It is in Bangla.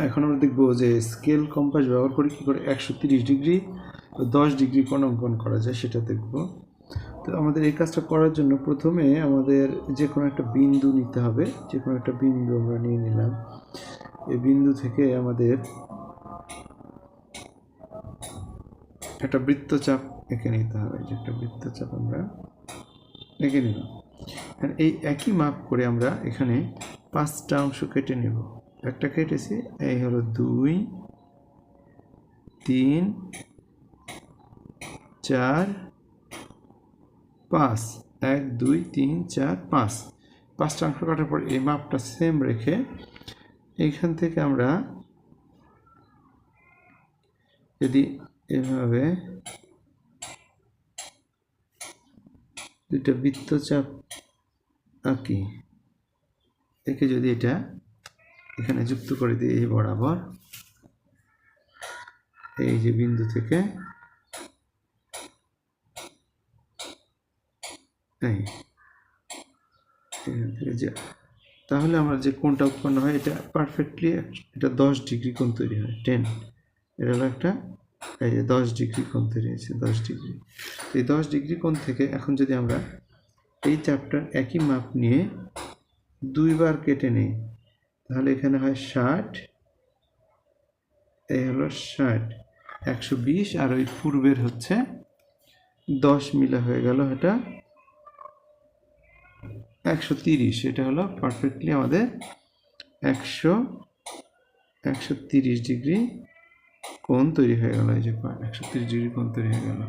এখন আমরা দেখব যে স্কেল কম্পাস ব্যবহার করে কী করে 130 ডিগ্রি 10 ডিগ্রি কোণ অঙ্কন করা যায় সেটা দেখব। তো আমাদের এই কাজটা করার জন্য প্রথমে আমাদের যে কোনো একটা বিন্দু নিতে হবে। যে কোনো একটা বিন্দু আমরা নিয়ে নিলাম। এই বিন্দু থেকে আমাদের একটা বৃত্তচাপ এঁকে নিতে হবে। যে একটা বৃত্তচাপ আমরা এঁকে নিলাম। এই একই মাপ করে আমরা এখানে 5টা অংশ কেটে নেব। একটা কেটেছি, এই হলো 2 3 4 5 1 2 3 4 5 5টা অংশ কাটার পর এই মাপটা সেম রেখে এইখান থেকে আমরা যদি এভাবে দুইটা বৃত্তচাপ আঁকি, একে যদি এটা এখানে যুক্ত করে দিই এই বরাবর, এই যে বিন্দু থেকে তাহলে আমার যে কোণটা উৎপন্ন হয় এটা পারফেক্টলি এটা 10 ডিগ্রি কোণ তৈরি হয়। 10 এটা হলো একটা, এই যে 10 ডিগ্রি কোণ তৈরি হয়েছে 10 ডিগ্রি। এই 10 ডিগ্রি কোণ থেকে এখন যদি আমরা এই চাপটার একই মাপ নিয়ে 2বার কেটে নিই, তাহলে এখানে হয় 60, এই হলো 60, 120, আর ওই পূর্বের হচ্ছে 10 মিলা হয়ে গেল, এটা 130। এটা হলো পারফেক্টলি আমাদের 130 ডিগ্রি কোণ তৈরি হয়ে গেল। এই যে 130 ডিগ্রি কোণ তৈরি হয়ে গেল।